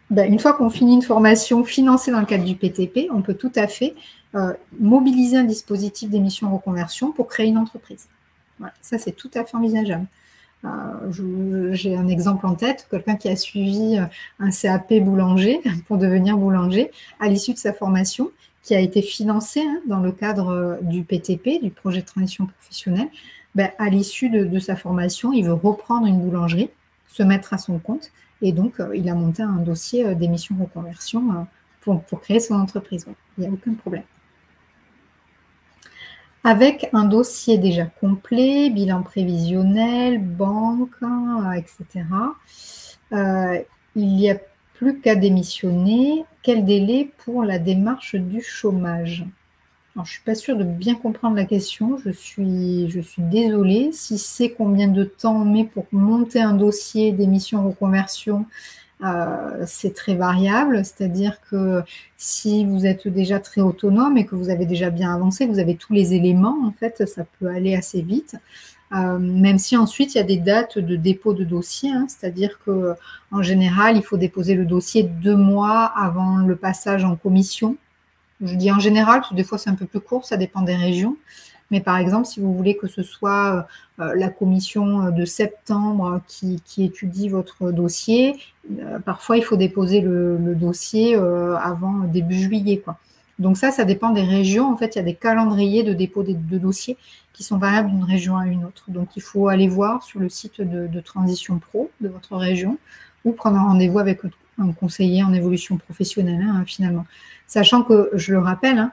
Une fois qu'on finit une formation financée dans le cadre du PTP, on peut tout à fait mobiliser un dispositif d'émission reconversion pour créer une entreprise. Voilà, ça, c'est tout à fait envisageable. J'ai un exemple en tête, quelqu'un qui a suivi un CAP boulanger pour devenir boulanger à l'issue de sa formation, qui a été financé dans le cadre du PTP, du projet de transition professionnelle. À l'issue de sa formation, il veut reprendre une boulangerie, se mettre à son compte. Et donc, il a monté un dossier d'émission reconversion pour créer son entreprise. Il n'y a aucun problème. Avec un dossier déjà complet, bilan prévisionnel, banque, etc., il n'y a plus qu'à démissionner. Quel délai pour la démarche du chômage? Alors, je ne suis pas sûre de bien comprendre la question, je suis désolée. Si c'est combien de temps on met pour monter un dossier d'émission reconversion, c'est très variable, c'est-à-dire que si vous êtes déjà très autonome et que vous avez déjà bien avancé, que vous avez tous les éléments, en fait, ça peut aller assez vite. Même si ensuite il y a des dates de dépôt de dossier, c'est-à-dire qu'en général, il faut déposer le dossier 2 mois avant le passage en commission. Je dis en général, parce que des fois c'est un peu plus court, ça dépend des régions. Mais par exemple, si vous voulez que ce soit la commission de septembre qui étudie votre dossier, parfois il faut déposer le dossier avant début juillet, quoi. Donc ça dépend des régions. En fait, il y a des calendriers de dépôt de dossiers qui sont variables d'une région à une autre. Donc il faut aller voir sur le site de Transition Pro de votre région ou prendre un rendez-vous avec un conseiller en évolution professionnelle, finalement. Sachant que, je le rappelle,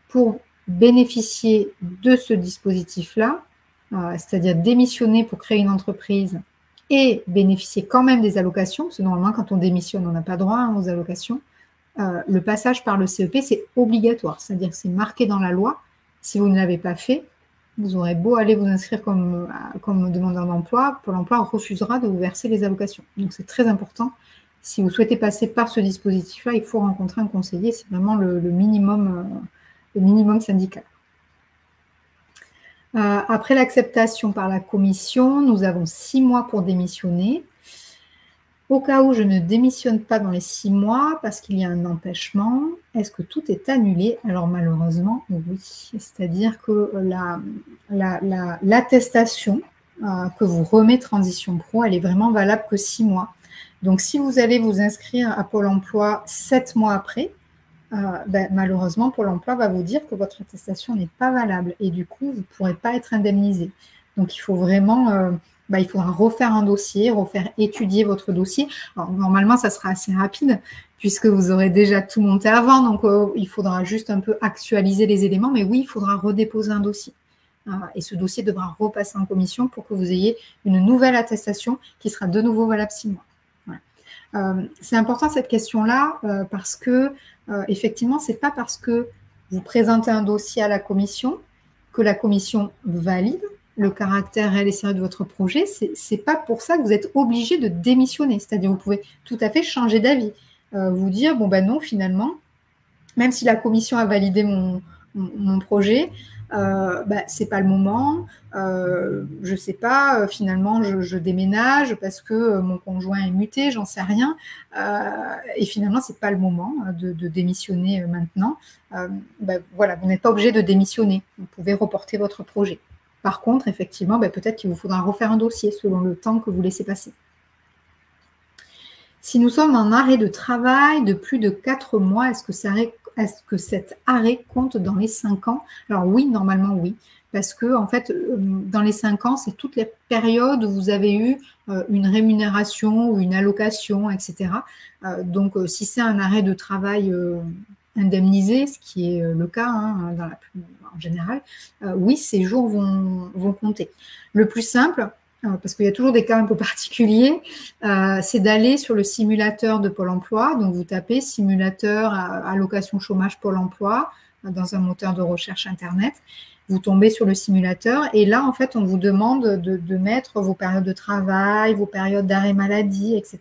pour bénéficier de ce dispositif-là, c'est-à-dire démissionner pour créer une entreprise et bénéficier quand même des allocations, parce que normalement, quand on démissionne, on n'a pas droit aux allocations, le passage par le CEP, c'est obligatoire, c'est-à-dire que c'est marqué dans la loi. Si vous ne l'avez pas fait, vous aurez beau aller vous inscrire comme demandeur d'emploi, Pôle emploi refusera de vous verser les allocations. Donc c'est très important. Si vous souhaitez passer par ce dispositif-là, il faut rencontrer un conseiller, c'est vraiment le minimum syndical. Après l'acceptation par la commission, nous avons 6 mois pour démissionner. Au cas où je ne démissionne pas dans les 6 mois parce qu'il y a un empêchement, est-ce que tout est annulé? Alors malheureusement, oui. C'est-à-dire que l'attestation que vous remet Transition Pro, elle est vraiment valable que 6 mois. Donc si vous allez vous inscrire à Pôle emploi 7 mois après, malheureusement, Pôle emploi va vous dire que votre attestation n'est pas valable et du coup, vous ne pourrez pas être indemnisé. Donc il faut vraiment... il faudra refaire un dossier, refaire étudier votre dossier. Alors, normalement, ça sera assez rapide puisque vous aurez déjà tout monté avant. Donc, il faudra juste un peu actualiser les éléments. Mais oui, il faudra redéposer un dossier. Et ce dossier devra repasser en commission pour que vous ayez une nouvelle attestation qui sera de nouveau valable 6 mois. Voilà. C'est important cette question-là parce que, effectivement, ce n'est pas parce que vous présentez un dossier à la commission que la commission valide le caractère réel et sérieux de votre projet, c'est pas pour ça que vous êtes obligé de démissionner. C'est-à-dire vous pouvez tout à fait changer d'avis. Vous dire, bon ben non, finalement, même si la commission a validé mon projet, c'est pas le moment, je sais pas, finalement je déménage parce que mon conjoint est muté, j'en sais rien, et finalement c'est pas le moment de démissionner maintenant. Voilà, vous n'êtes pas obligé de démissionner, vous pouvez reporter votre projet. Par contre, effectivement, peut-être qu'il vous faudra refaire un dossier selon le temps que vous laissez passer. Si nous sommes en arrêt de travail de plus de 4 mois, est-ce que cet arrêt compte dans les 5 ans? Alors oui, normalement oui, parce que en fait, dans les 5 ans, c'est toutes les périodes où vous avez eu une rémunération ou une allocation, etc. Donc, si c'est un arrêt de travail indemnisé, ce qui est le cas en général, oui, ces jours vont compter. Le plus simple, parce qu'il y a toujours des cas un peu particuliers, c'est d'aller sur le simulateur de Pôle emploi. Donc, vous tapez simulateur allocation chômage Pôle emploi dans un moteur de recherche Internet. Vous tombez sur le simulateur et là, en fait, on vous demande de mettre vos périodes de travail, vos périodes d'arrêt maladie, etc.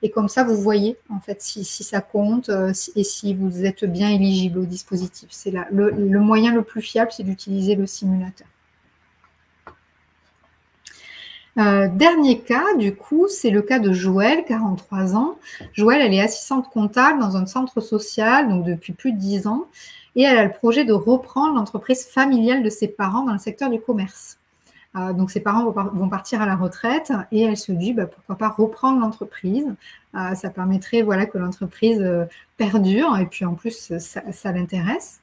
Et comme ça, vous voyez, en fait, si ça compte et si vous êtes bien éligible au dispositif. C'est le moyen le plus fiable, c'est d'utiliser le simulateur. Dernier cas, du coup, c'est le cas de Joëlle, 43 ans. Joëlle, elle est assistante comptable dans un centre social, donc depuis plus de 10 ans. Et elle a le projet de reprendre l'entreprise familiale de ses parents dans le secteur du commerce. Donc, ses parents vont partir à la retraite et elle se dit, pourquoi pas reprendre l'entreprise. Ça permettrait que l'entreprise perdure et puis en plus, ça l'intéresse.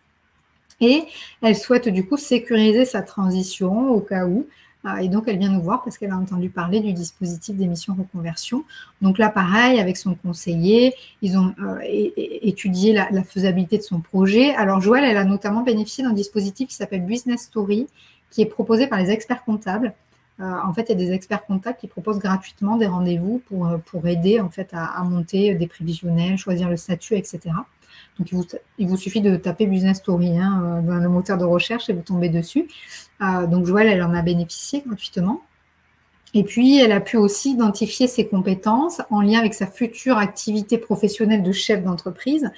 Et elle souhaite du coup sécuriser sa transition au cas où. Et donc, elle vient nous voir parce qu'elle a entendu parler du dispositif d'émission reconversion. Donc là, pareil, avec son conseiller, ils ont étudié la faisabilité de son projet. Alors, Joëlle, elle a notamment bénéficié d'un dispositif qui s'appelle Business Story, qui est proposé par les experts comptables. En fait, il y a des experts comptables qui proposent gratuitement des rendez-vous pour aider en fait, à monter des prévisionnels, choisir le statut, etc. Donc, il vous suffit de taper Business Story dans le moteur de recherche et vous tombez dessus. Donc, Joëlle, elle en a bénéficié gratuitement. Et puis, elle a pu aussi identifier ses compétences en lien avec sa future activité professionnelle de chef d'entreprise.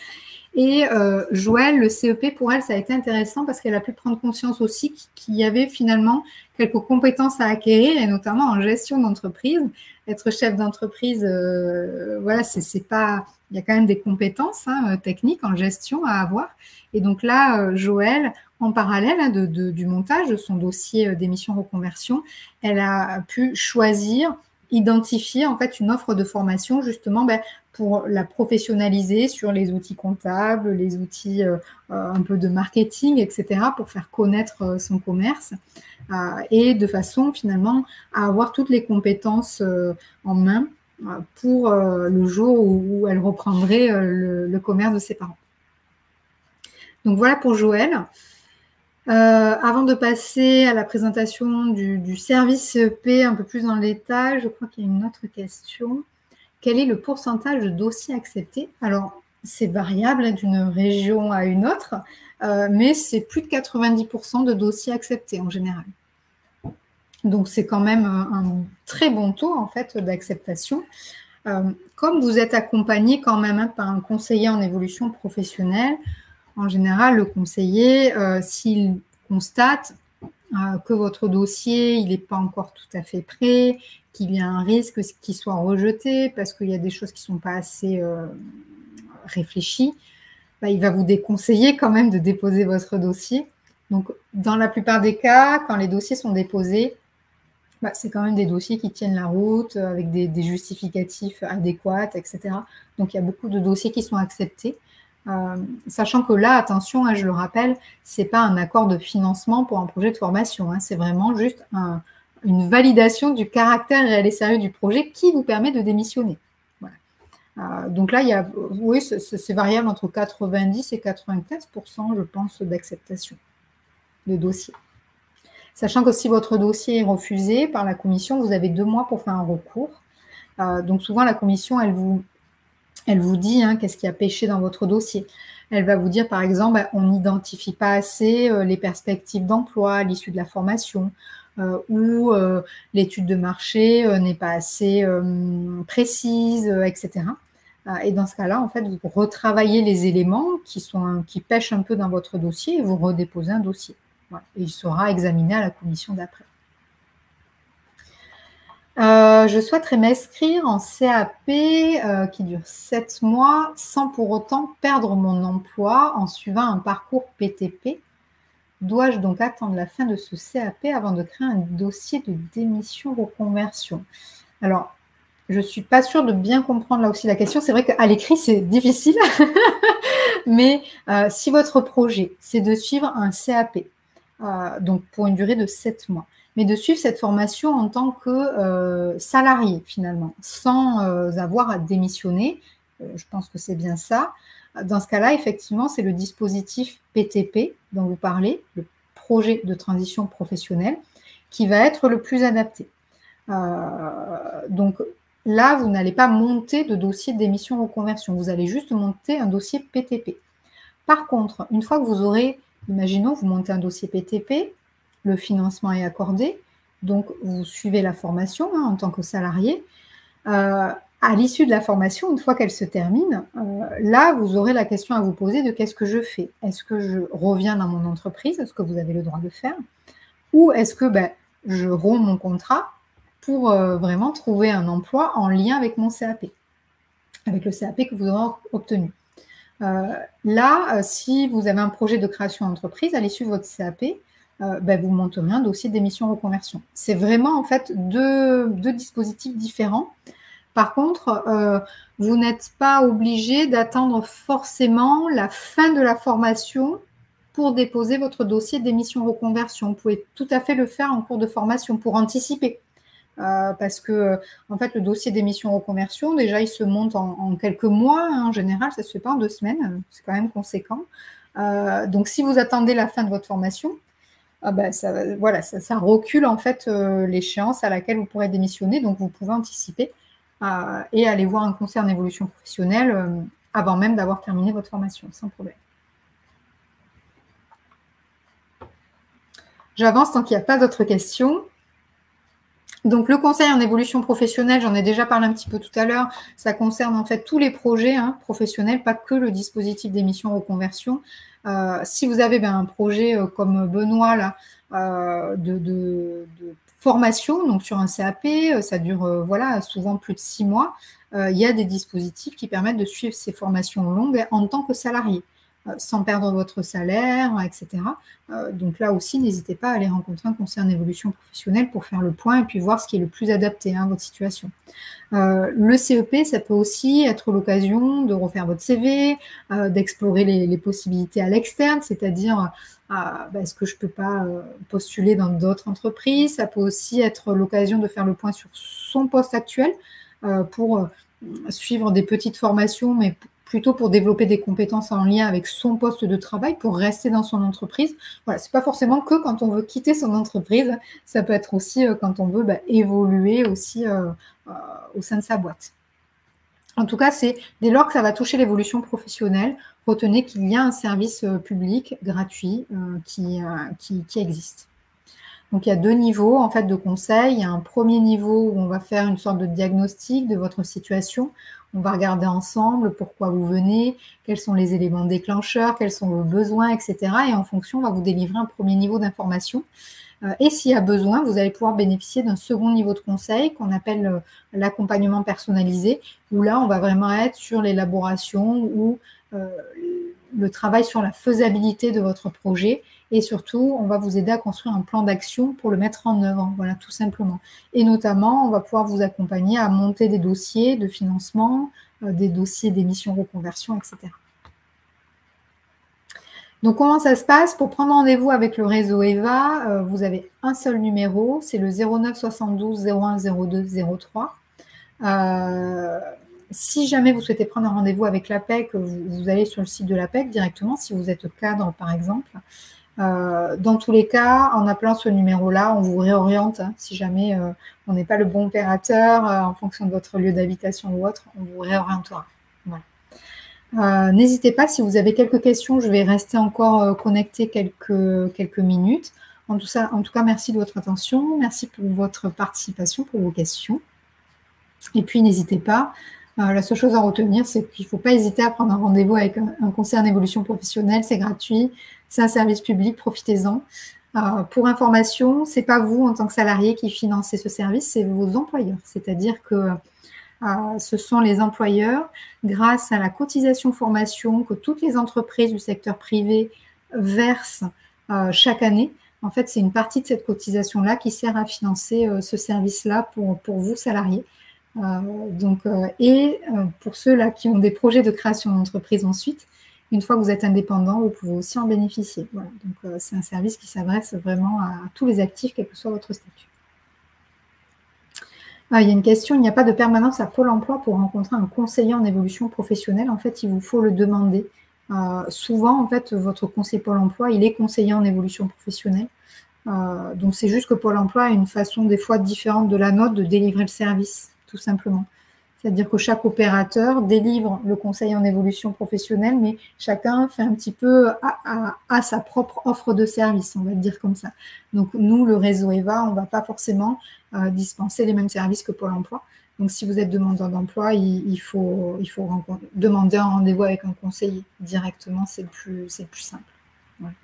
Et Joëlle, le CEP, pour elle, ça a été intéressant parce qu'elle a pu prendre conscience aussi qu'il y avait finalement quelques compétences à acquérir, et notamment en gestion d'entreprise. Être chef d'entreprise, c'est pas... Il y a quand même des compétences techniques en gestion à avoir. Et donc là, Joëlle, en parallèle du montage de son dossier d'émission reconversion, elle a pu choisir, identifier en fait une offre de formation justement pour la professionnaliser sur les outils comptables, les outils un peu de marketing, etc., pour faire connaître son commerce et de façon finalement à avoir toutes les compétences en main pour le jour où elle reprendrait le commerce de ses parents. Donc voilà pour Joëlle. Avant de passer à la présentation du service CEP un peu plus dans le détail, je crois qu'il y a une autre question. Quel est le pourcentage de dossiers acceptés? Alors, c'est variable hein, d'une région à une autre, mais c'est plus de 90% de dossiers acceptés en général. Donc, c'est quand même un très bon taux en fait d'acceptation. Comme vous êtes accompagné quand même hein, par un conseiller en évolution professionnelle, en général, le conseiller, s'il constate que votre dossier il n'est pas encore tout à fait prêt, qu'il y a un risque qu'il soit rejeté parce qu'il y a des choses qui ne sont pas assez réfléchies, bah, il va vous déconseiller quand même de déposer votre dossier. Donc, dans la plupart des cas, quand les dossiers sont déposés, bah, c'est quand même des dossiers qui tiennent la route, avec des justificatifs adéquats, etc. Donc, il y a beaucoup de dossiers qui sont acceptés. Sachant que là, attention, hein, je le rappelle, ce n'est pas un accord de financement pour un projet de formation. Hein, c'est vraiment juste une validation du caractère réel et sérieux du projet qui vous permet de démissionner. Voilà. Donc là, oui, c'est variable entre 90 et 95%, je pense, d'acceptation de dossier. Sachant que si votre dossier est refusé par la commission, vous avez 2 mois pour faire un recours. Donc souvent, la commission, elle vous dit hein, qu'est-ce qui a péché dans votre dossier. Elle va vous dire, par exemple, bah, on n'identifie pas assez les perspectives d'emploi à l'issue de la formation, ou l'étude de marché n'est pas assez précise, etc. Et dans ce cas-là, en fait, vous retravaillez les éléments qui pêchent un peu dans votre dossier et vous redéposez un dossier. Voilà. Et il sera examiné à la commission d'après. Je souhaiterais m'inscrire en CAP qui dure 7 mois sans pour autant perdre mon emploi en suivant un parcours PTP. Dois-je donc attendre la fin de ce CAP avant de créer un dossier de démission reconversion? Alors, je ne suis pas sûre de bien comprendre là aussi la question. C'est vrai qu'à l'écrit, c'est difficile. Mais si votre projet, c'est de suivre un CAP, donc pour une durée de 7 mois, mais de suivre cette formation en tant que salarié finalement, sans avoir à démissionner, je pense que c'est bien ça. Dans ce cas-là, effectivement, c'est le dispositif PTP dont vous parlez, le projet de transition professionnelle, qui va être le plus adapté. Donc là, vous n'allez pas monter de dossier de démission reconversion, vous allez juste monter un dossier PTP. Par contre, une fois que vous aurez, imaginons, vous montez un dossier PTP, le financement est accordé, donc vous suivez la formation hein, en tant que salarié. À l'issue de la formation, une fois qu'elle se termine, là, vous aurez la question à vous poser de qu'est-ce que je fais? Est-ce que je reviens dans mon entreprise, ce que vous avez le droit de faire, ou est-ce que je romps mon contrat pour vraiment trouver un emploi en lien avec mon CAP, avec le CAP que vous aurez obtenu. Là, si vous avez un projet de création d'entreprise, à l'issue de votre CAP, vous monterez un dossier d'émission reconversion. C'est vraiment en fait deux dispositifs différents. Par contre, vous n'êtes pas obligé d'attendre forcément la fin de la formation pour déposer votre dossier d'émission reconversion. Vous pouvez tout à fait le faire en cours de formation pour anticiper. Parce que en fait, le dossier d'émission reconversion, déjà, il se monte en quelques mois. Hein, en général, ça ne se fait pas en 2 semaines. C'est quand même conséquent. Donc, si vous attendez la fin de votre formation, ça recule en fait l'échéance à laquelle vous pourrez démissionner. Donc, vous pouvez anticiper et aller voir un conseiller en évolution professionnelle avant même d'avoir terminé votre formation, sans problème. J'avance tant qu'il n'y a pas d'autres questions. Donc, le conseil en évolution professionnelle, j'en ai déjà parlé un petit peu tout à l'heure, ça concerne en fait tous les projets professionnels, pas que le dispositif d'émission reconversion. Si vous avez un projet comme Benoît là, de formation, donc sur un CAP, ça dure souvent plus de 6 mois, il y a des dispositifs qui permettent de suivre ces formations longues en tant que salarié, sans perdre votre salaire, etc. Donc là aussi, n'hésitez pas à aller rencontrer un conseiller en évolution professionnelle pour faire le point et puis voir ce qui est le plus adapté à votre situation. Le CEP, ça peut aussi être l'occasion de refaire votre CV, d'explorer les possibilités à l'externe, c'est-à-dire est-ce que je ne peux pas postuler dans d'autres entreprises. Ça peut aussi être l'occasion de faire le point sur son poste actuel pour suivre des petites formations, mais plutôt pour développer des compétences en lien avec son poste de travail, pour rester dans son entreprise. Voilà, ce n'est pas forcément que quand on veut quitter son entreprise, ça peut être aussi quand on veut évoluer aussi au sein de sa boîte. En tout cas, c'est dès lors que ça va toucher l'évolution professionnelle, retenez qu'il y a un service public gratuit qui existe. Donc, il y a 2 niveaux en fait de conseil. Il y a un premier niveau où on va faire une sorte de diagnostic de votre situation. On va regarder ensemble pourquoi vous venez, quels sont les éléments déclencheurs, quels sont vos besoins, etc. Et en fonction, on va vous délivrer un premier niveau d'information. Et s'il y a besoin, vous allez pouvoir bénéficier d'un second niveau de conseil qu'on appelle l'accompagnement personnalisé, où là, on va vraiment être sur l'élaboration ou le travail sur la faisabilité de votre projet. Et surtout, on va vous aider à construire un plan d'action pour le mettre en œuvre, voilà, tout simplement. Et notamment, on va pouvoir vous accompagner à monter des dossiers de financement, des dossiers d'émission reconversion, etc. Donc, comment ça se passe? Pour prendre rendez-vous avec le réseau EVA, vous avez un seul numéro, c'est le 09 72 01 02 03. Si jamais vous souhaitez prendre un rendez-vous avec l'APEC, vous allez sur le site de l'APEC directement, si vous êtes cadre par exemple. Dans tous les cas, en appelant ce numéro-là, on vous réoriente. Hein, si jamais on n'est pas le bon opérateur, en fonction de votre lieu d'habitation ou autre, on vous réorientera. Voilà. N'hésitez pas, si vous avez quelques questions, je vais rester encore connectée quelques minutes. En tout cas, merci de votre attention, merci pour votre participation, pour vos questions. Et puis, n'hésitez pas, la seule chose à retenir, c'est qu'il ne faut pas hésiter à prendre un rendez-vous avec un conseiller en évolution professionnelle, c'est gratuit, c'est un service public, profitez-en. Pour information, ce n'est pas vous en tant que salarié qui financez ce service, c'est vos employeurs. C'est-à-dire que ce sont les employeurs, grâce à la cotisation formation que toutes les entreprises du secteur privé versent chaque année. En fait, c'est une partie de cette cotisation-là qui sert à financer ce service-là pour vous, salariés. Pour ceux-là qui ont des projets de création d'entreprise ensuite, une fois que vous êtes indépendant, vous pouvez aussi en bénéficier. Voilà. Donc, c'est un service qui s'adresse vraiment à tous les actifs, quel que soit votre statut. Il y a une question, il n'y a pas de permanence à Pôle emploi pour rencontrer un conseiller en évolution professionnelle. En fait, il vous faut le demander. Souvent, en fait, votre conseiller Pôle emploi, il est conseiller en évolution professionnelle. Donc, c'est juste que Pôle emploi a une façon des fois différente de la nôtre de délivrer le service, tout simplement. C'est-à-dire que chaque opérateur délivre le conseil en évolution professionnelle, mais chacun fait un petit peu à sa propre offre de service, on va le dire comme ça. Donc, nous, le réseau EVA, on ne va pas forcément dispenser les mêmes services que Pôle emploi. Donc, si vous êtes demandeur d'emploi, il faut demander un rendez-vous avec un conseiller directement, c'est le plus simple. Voilà.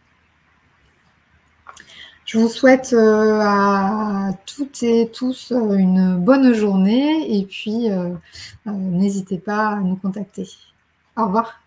Je vous souhaite à toutes et tous une bonne journée et puis n'hésitez pas à nous contacter. Au revoir.